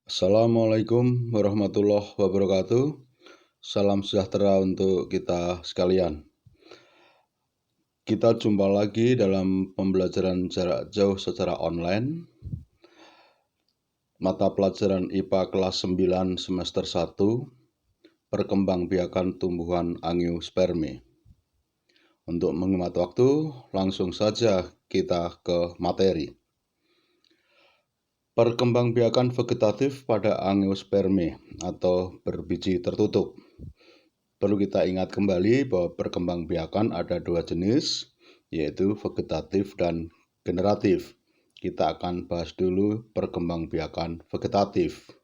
Assalamualaikum warahmatullahi wabarakatuh. Salam sejahtera untuk kita sekalian. Kita jumpa lagi dalam pembelajaran jarak jauh secara online. Mata pelajaran IPA kelas 9 semester 1, Perkembangbiakan tumbuhan angiosperme. Untuk menghemat waktu, langsung saja kita ke materi. Perkembangbiakan vegetatif pada angiosperme atau berbiji tertutup. Perlu kita ingat kembali bahwa perkembangbiakan ada dua jenis, yaitu vegetatif dan generatif. Kita akan bahas dulu perkembangbiakan vegetatif.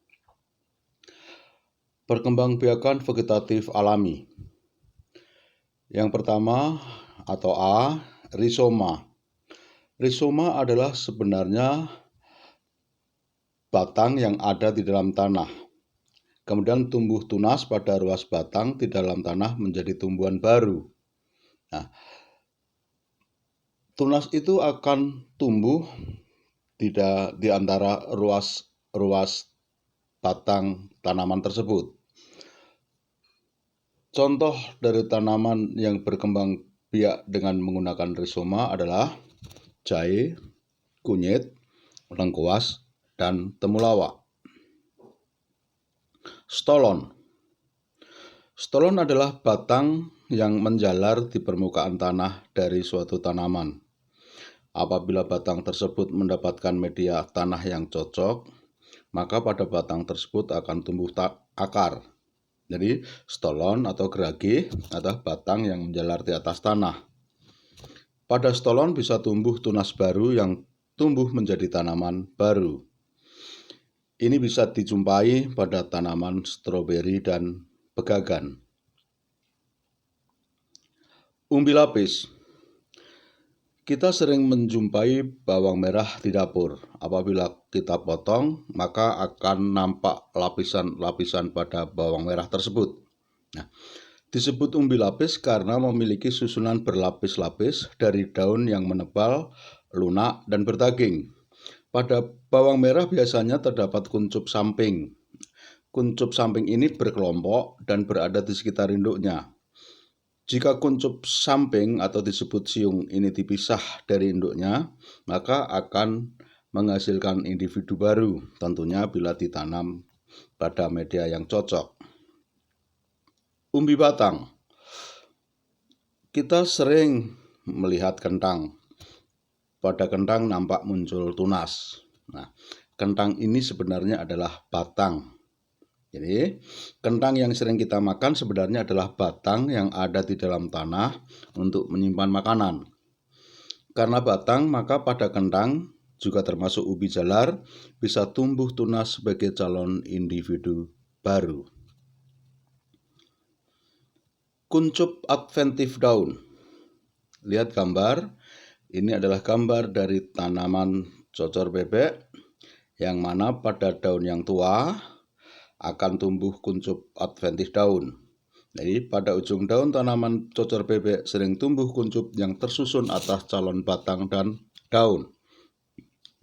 Perkembangbiakan vegetatif alami. Yang pertama atau A, rizoma. Rizoma adalah sebenarnya batang yang ada di dalam tanah. Kemudian tumbuh tunas pada ruas batang di dalam tanah menjadi tumbuhan baru. Nah, tunas itu akan tumbuh di antara ruas batang tanaman tersebut. Contoh dari tanaman yang berkembang biak dengan menggunakan rizoma adalah jahe, kunyit, lengkuas, dan temulawak. Stolon. Stolon adalah batang yang menjalar di permukaan tanah dari suatu tanaman. Apabila batang tersebut mendapatkan media tanah yang cocok, maka pada batang tersebut akan tumbuh akar. Jadi stolon atau gerage adalah batang yang menjalar di atas tanah. Pada stolon bisa tumbuh tunas baru yang tumbuh menjadi tanaman baru. Ini bisa dijumpai pada tanaman stroberi dan pegagan. Umbi lapis. Kita sering menjumpai bawang merah di dapur. Apabila kita potong, maka akan nampak lapisan-lapisan pada bawang merah tersebut. Nah, disebut umbi lapis karena memiliki susunan berlapis-lapis dari daun yang menebal, lunak, dan berdaging. Pada bawang merah biasanya terdapat kuncup samping. Kuncup samping ini berkelompok dan berada di sekitar induknya. Jika kuncup samping atau disebut siung ini dipisah dari induknya, maka akan menghasilkan individu baru, tentunya bila ditanam pada media yang cocok. Umbi batang. Kita sering melihat kentang. Pada kentang nampak muncul tunas. Nah, kentang ini sebenarnya adalah batang. Jadi, kentang yang sering kita makan sebenarnya adalah batang yang ada di dalam tanah untuk menyimpan makanan. Karena batang, maka pada kentang, juga termasuk ubi jalar, bisa tumbuh tunas sebagai calon individu baru. Kuncup adventif daun. Lihat gambar, ini adalah gambar dari tanaman cocor bebek, yang mana pada daun yang tua, akan tumbuh kuncup adventif daun. Jadi pada ujung daun tanaman cocor bebek sering tumbuh kuncup yang tersusun atas calon batang dan daun.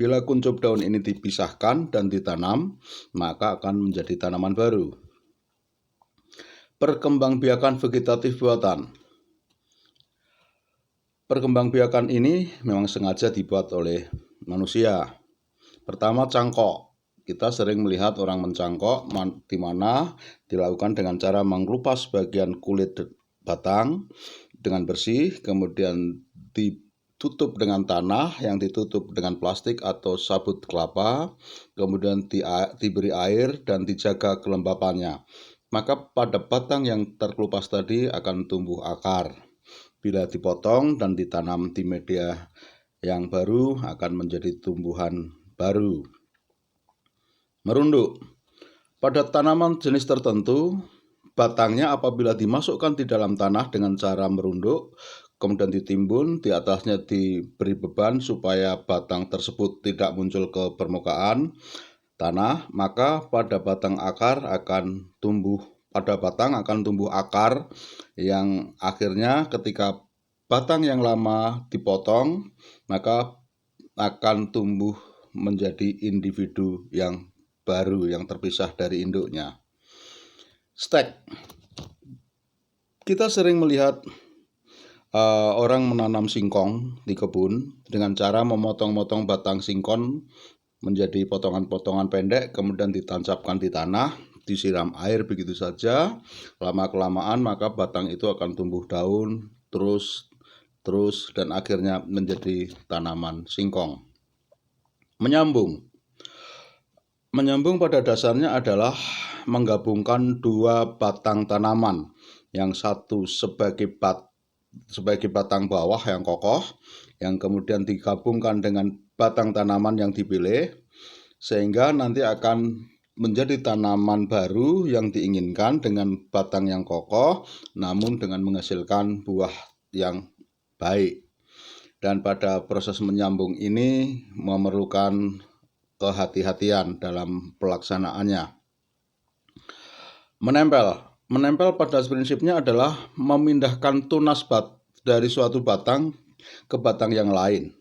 Bila kuncup daun ini dipisahkan dan ditanam, maka akan menjadi tanaman baru. Perkembangbiakan vegetatif buatan. Perkembangbiakan ini memang sengaja dibuat oleh manusia. Pertama, cangkok. Kita sering melihat orang mencangkok, di mana dilakukan dengan cara mengelupas bagian kulit batang dengan bersih, kemudian ditutup dengan tanah yang ditutup dengan plastik atau sabut kelapa, kemudian diberi air dan dijaga kelembapannya. Maka pada batang yang terkelupas tadi akan tumbuh akar. Bila dipotong dan ditanam di media yang baru akan menjadi tumbuhan baru. Merunduk. Pada tanaman jenis tertentu, batangnya apabila dimasukkan di dalam tanah dengan cara merunduk, kemudian ditimbun, di atasnya diberi beban supaya batang tersebut tidak muncul ke permukaan tanah, maka pada batang akan tumbuh akar yang akhirnya ketika batang yang lama dipotong, maka akan tumbuh menjadi individu yang baru yang terpisah dari induknya. Stek. Kita sering melihat orang menanam singkong di kebun dengan cara memotong-motong batang singkong menjadi potongan-potongan pendek, kemudian ditancapkan di tanah, disiram air begitu saja. Lama-kelamaan maka batang itu akan tumbuh daun terus dan akhirnya menjadi tanaman singkong. Menyambung pada dasarnya adalah menggabungkan dua batang tanaman, yang satu sebagai batang bawah yang kokoh, yang kemudian digabungkan dengan batang tanaman yang dipilih, sehingga nanti akan menjadi tanaman baru yang diinginkan dengan batang yang kokoh, namun dengan menghasilkan buah yang baik. Dan pada proses menyambung ini memerlukan kehati-hatian dalam pelaksanaannya. Menempel pada prinsipnya adalah memindahkan tunas dari suatu batang ke batang yang lain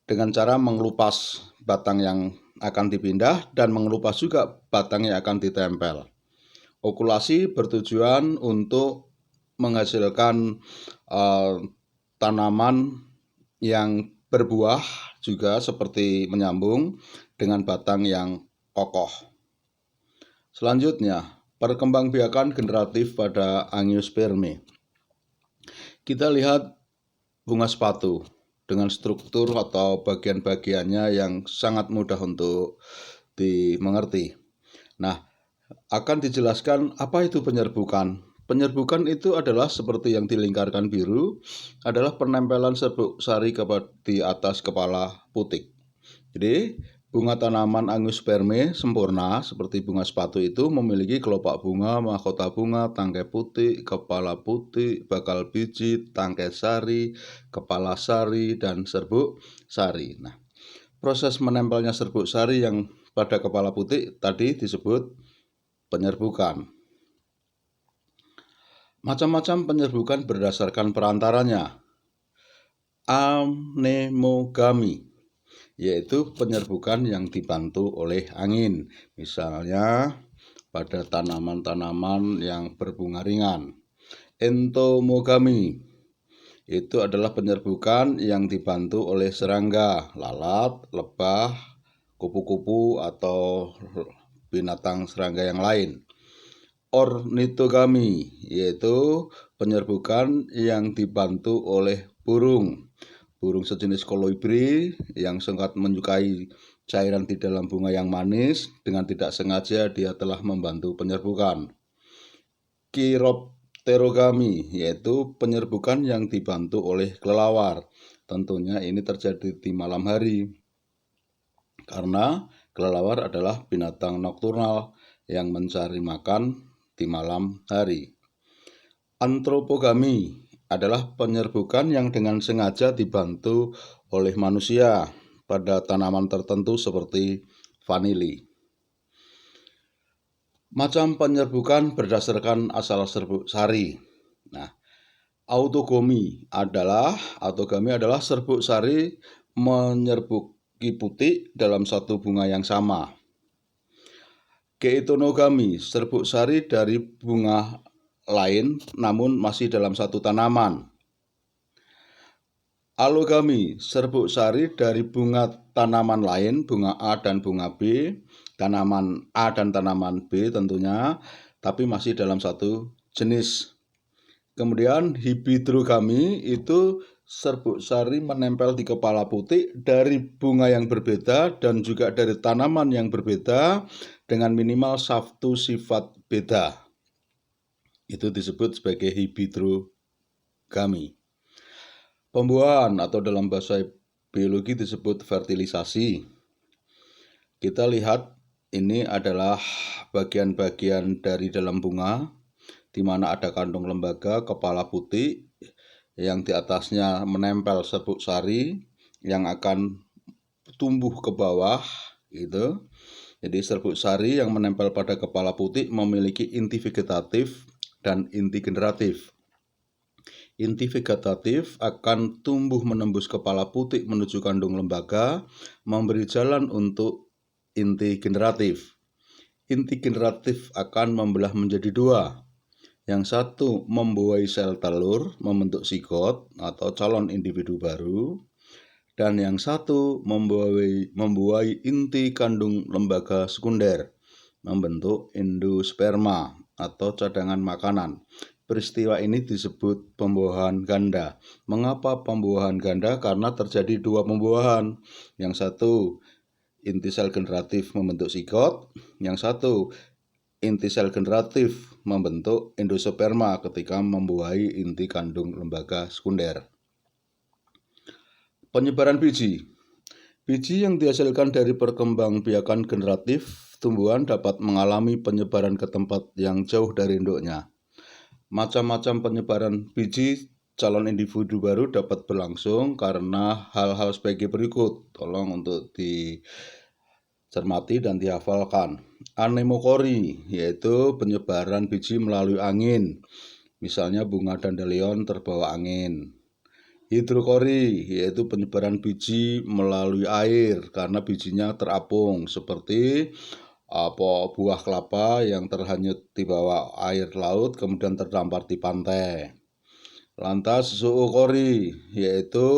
dengan cara mengelupas batang yang akan dipindah dan mengelupas juga batang yang akan ditempel. Okulasi bertujuan untuk menghasilkan tanaman yang berbuah juga seperti menyambung dengan batang yang kokoh. Selanjutnya, perkembangbiakan generatif pada Angiospermae. Kita lihat bunga sepatu dengan struktur atau bagian-bagiannya yang sangat mudah untuk dimengerti. Nah, akan dijelaskan apa itu penyerbukan. Penyerbukan itu adalah seperti yang dilingkarkan biru, adalah penempelan serbuk sari di atas kepala putik. Jadi, bunga tanaman Angiospermae sempurna seperti bunga sepatu itu memiliki kelopak bunga, mahkota bunga, tangkai putih, kepala putih, bakal biji, tangkai sari, kepala sari, dan serbuk sari. Nah, proses menempelnya serbuk sari yang pada kepala putih tadi disebut penyerbukan. Macam-macam penyerbukan berdasarkan perantaranya. Anemogami, yaitu penyerbukan yang dibantu oleh angin, misalnya pada tanaman-tanaman yang berbunga ringan. Entomogami, itu adalah penyerbukan yang dibantu oleh serangga, lalat, lebah, kupu-kupu, atau binatang serangga yang lain. Ornitogami, yaitu penyerbukan yang dibantu oleh burung sejenis kolibri yang sangat menyukai cairan di dalam bunga yang manis. Dengan tidak sengaja dia telah membantu penyerbukan. Chiropterogami, yaitu penyerbukan yang dibantu oleh kelelawar. Tentunya ini terjadi di malam hari karena kelelawar adalah binatang nokturnal yang mencari makan di malam hari. Antropogami adalah penyerbukan yang dengan sengaja dibantu oleh manusia pada tanaman tertentu seperti vanili. Macam penyerbukan berdasarkan asal serbuk sari. Nah, autogami adalah serbuk sari menyerbuki putik dalam satu bunga yang sama. Keitonogami, serbuk sari dari bunga lain namun masih dalam satu tanaman. Alogami, serbuk sari dari bunga tanaman lain, bunga A dan bunga B, tanaman A dan tanaman B tentunya, tapi masih dalam satu jenis. Kemudian hibridogami itu serbuk sari menempel di kepala putik dari bunga yang berbeda dan juga dari tanaman yang berbeda dengan minimal satu sifat beda. Itu disebut sebagai hibridogami. Pembuahan atau dalam bahasa biologi disebut fertilisasi. Kita lihat ini adalah bagian-bagian dari dalam bunga di mana ada kandung lembaga, kepala putik yang di atasnya menempel serbuk sari yang akan tumbuh ke bawah gitu. Jadi serbuk sari yang menempel pada kepala putik memiliki inti vegetatif dan inti generatif. Inti vegetatif akan tumbuh menembus kepala putik menuju kandung lembaga, memberi jalan untuk inti generatif. Inti generatif akan membelah menjadi dua. Yang satu membuahi sel telur membentuk sigot atau calon individu baru, dan yang satu membuahi inti kandung lembaga sekunder membentuk endosperma atau cadangan makanan. Peristiwa ini disebut pembuahan ganda. Mengapa pembuahan ganda? Karena terjadi dua pembuahan. Yang satu inti sel generatif membentuk sigot, yang satu inti sel generatif membentuk endosperma ketika membuahi inti kandung lembaga sekunder. Penyebaran biji. Biji yang dihasilkan dari perkembangbiakan generatif tumbuhan dapat mengalami penyebaran ke tempat yang jauh dari induknya. Macam-macam penyebaran biji calon individu baru dapat berlangsung karena hal-hal sebagai berikut. Tolong untuk dicermati dan dihafalkan. Anemokori, yaitu penyebaran biji melalui angin. Misalnya bunga dandelion terbawa angin. Hidrokori, yaitu penyebaran biji melalui air karena bijinya terapung, seperti buah kelapa yang terhanyut di bawah air laut kemudian terdampar di pantai. Lantas zookori, yaitu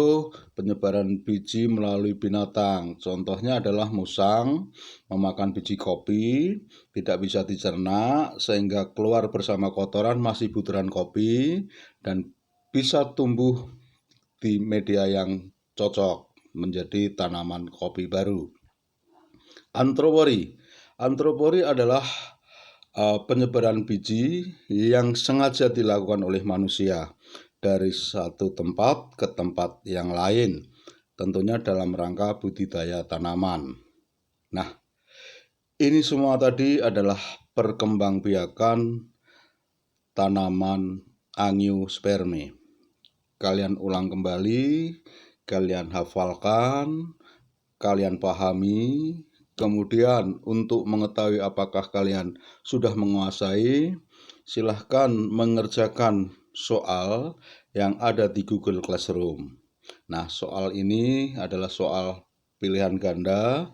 penyebaran biji melalui binatang. Contohnya adalah musang memakan biji kopi, tidak bisa dicerna sehingga keluar bersama kotoran masih butiran kopi dan bisa tumbuh di media yang cocok menjadi tanaman kopi baru. Antropori adalah penyebaran biji yang sengaja dilakukan oleh manusia dari satu tempat ke tempat yang lain, tentunya dalam rangka budidaya tanaman. Nah, ini semua tadi adalah perkembangbiakan tanaman angiospermae. Kalian ulang kembali, kalian hafalkan, kalian pahami. Kemudian untuk mengetahui apakah kalian sudah menguasai, silahkan mengerjakan soal yang ada di Google Classroom. Nah, soal ini adalah soal pilihan ganda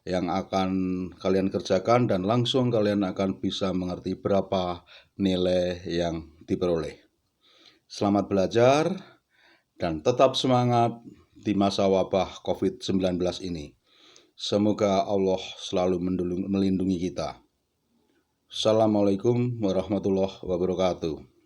yang akan kalian kerjakan dan langsung kalian akan bisa mengerti berapa nilai yang diperoleh. Selamat belajar dan tetap semangat di masa wabah COVID-19 ini. Semoga Allah selalu melindungi kita. Assalamualaikum warahmatullahi wabarakatuh.